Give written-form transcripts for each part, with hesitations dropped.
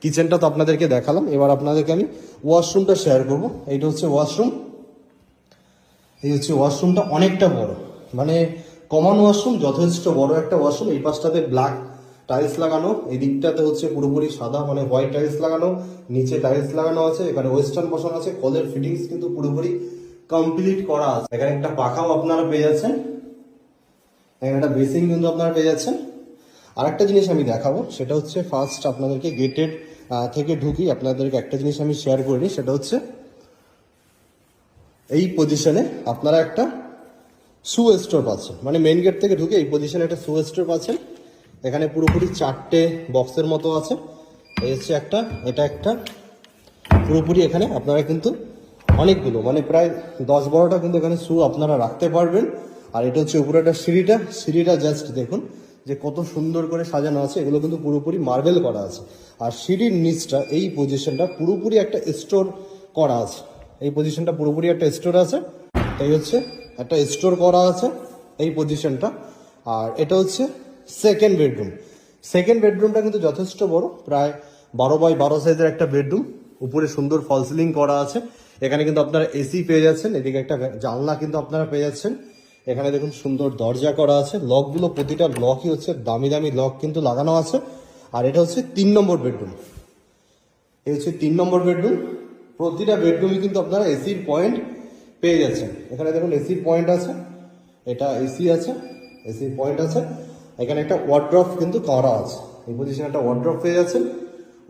কিচেনটা তো আপনাদেরকে দেখালাম, এবার আপনাদেরকে আমি ওয়াশরুমটা শেয়ার করব। এইটা হচ্ছে ওয়াশরুম। এই হচ্ছে ওয়াশরুমটা, অনেকটা বড়, মানে কমন ওয়াশরুম, যথেষ্ট বড় একটা ওয়াশরুম। এই পাশটাতে ব্ল্যাক টাইলস লাগানো, এই দিকটাতে হচ্ছে পুরোপুরি সাদা মানে হোয়াইট টাইলস লাগানো, নিচে টাইলস লাগানো আছে, এখানে ওয়েস্টার্ন বসানো আছে, কলের ফিটিংস কিন্তু পুরোপুরি কমপ্লিট করা আছে। এখানে একটা পাখাও আপনারা পেয়ে যাচ্ছেন, এখানে একটা বেসিন কিন্তু আপনারা পেয়ে যাচ্ছেন। আরেকটা জিনিস আমি দেখাবো, সেটা হচ্ছে ফার্স্ট আপনাদেরকে গেটের থেকে ঢুকি আপনাদেরকে একটা জিনিস আমি শেয়ার করে নিই, সেটা হচ্ছে এই পজিশনে আপনারা একটা শু স্টোর পাচ্ছেন, মানে মেন গেট থেকে ঢুকে এই পজিশনে একটা শু স্টোর পাচ্ছেন। এখানে পুরোপুরি 4টে বক্সের মতো আছে। এই হচ্ছে একটা, এটা একটা, পুরোপুরি এখানে আপনারা কিন্তু অনেকগুলো মানে প্রায় 10-12টা কিন্তু এখানে শু আপনারা রাখতে পারবেন। আর এটা হচ্ছে উপরে একটা সিঁড়িটা জাস্ট দেখুন যে কত সুন্দর করে সাজানো আছে, এগুলো কিন্তু পুরোপুরি মার্বেল করা আছে। আর সিঁড়ির নিচটা এই পজিশনটা পুরোপুরি একটা স্টোর করা আছে, এই পজিশনটা পুরোপুরি একটা স্টোর আছে। এই হচ্ছে একটা স্টোর করা আছে এই পজিশনটা। আর এটা হচ্ছে সেকেন্ড বেডরুম। সেকেন্ড বেডরুমটা কিন্তু যথেষ্ট বড়, প্রায় 12x12 সাইজের একটা বেডরুম, উপরে সুন্দর ফল সিলিং করা আছে। এখানে কিন্তু আপনারা এসি পেয়ে যাচ্ছেন, এদিকে একটা জানলা কিন্তু আপনারা পেয়ে যাচ্ছেন। এখানে দেখুন সুন্দর দরজা করা আছে, লকগুলো প্রতিটা লকই হচ্ছে দামি দামি লক কিন্তু লাগানো আছে। আর এটা হচ্ছে 3 নম্বর বেডরুম। এই হচ্ছে 3 নম্বর বেডরুম। প্রতিটা বেডরুমই কিন্তু আপনারা এসির পয়েন্ট পেয়ে যাচ্ছেন। এখানে দেখুন এসির পয়েন্ট আছে, এটা এসি আছে, এসির পয়েন্ট আছে। এখানে একটা ওয়ার্ড্রপ কিন্তু করা আছে, এই পজিশনে একটা ওয়ার্ড্রপ পেয়ে যাচ্ছেন।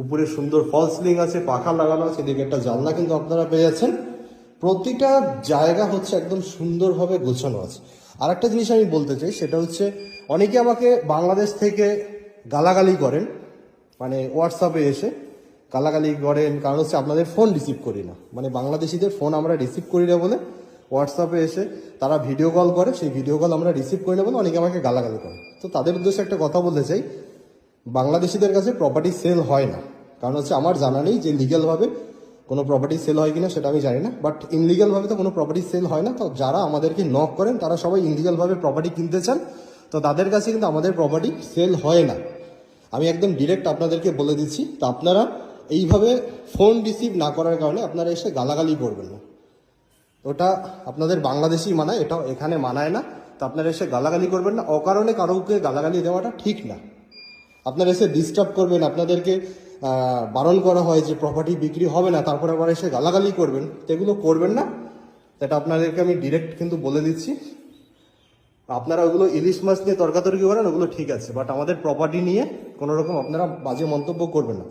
উপরে সুন্দর ফল সিলিং আছে, পাখা লাগানো আছে, এদিকে একটা জানলা কিন্তু আপনারা পেয়ে যাচ্ছেন। প্রতিটা জায়গা হচ্ছে একদম সুন্দরভাবে গোছানো আছে। আর একটা জিনিস আমি বলতে চাই, সেটা হচ্ছে অনেকে আমাকে বাংলাদেশ থেকে গালাগালি করেন, মানে হোয়াটসঅ্যাপে এসে গালাগালি করেন, কারণ হচ্ছে আপনাদের ফোন রিসিভ করি না, মানে বাংলাদেশিদের ফোন আমরা রিসিভ করি না বলে হোয়াটসঅ্যাপে এসে তারা ভিডিও কল করে, সেই ভিডিও কল আমরা রিসিভ করি না বলে অনেকে আমাকে গালাগালি করে। তো তাদের উদ্দেশ্যে একটা কথা বলতে চাই, বাংলাদেশিদের কাছে প্রপার্টি সেল হয় না, কারণ হচ্ছে আমার জানা নেই যে লিগ্যালভাবে কোনো প্রপার্টি সেল হয় কিনা, সেটা আমি জানি না, বাট ইনলিগালভাবে তো কোনো প্রপার্টি সেল হয় না। তো যারা আমাদেরকে নক করেন তারা সবাই ইনলিগালভাবে প্রপার্টি কিনতে চান, তো তাদের কাছে কিন্তু আমাদের প্রপার্টি সেল হয় না। আমি একদম ডিরেক্ট আপনাদেরকে বলে দিচ্ছি। তো আপনারা এইভাবে ফোন রিসিভ না করার কারণে আপনারা এসে গালাগালি করবেন না, ওটা আপনাদের বাংলাদেশি মানায়, এটা এখানে মানায় না। তো আপনারা এসে গালাগালি করবেন না, অকারণে কারোকে গালাগালি দেওয়াটা ঠিক না। আপনারা এসে ডিস্টার্ব করবেন, আপনাদেরকে বারণ করা হয় যে প্রপার্টি বিক্রি হবে না, তারপরে আবার এসে গালাগালি করবেন, তো এগুলো করবেন না। এটা আপনাদেরকে আমি ডিরেক্ট কিন্তু বলে দিচ্ছি। আপনারা ওগুলো ইলিশ মাছ নিয়ে তর্কাতর্কি করেন, ওগুলো ঠিক আছে, বাট আমাদের প্রপার্টি নিয়ে কোনো রকম আপনারা বাজে মন্তব্য করবেন না।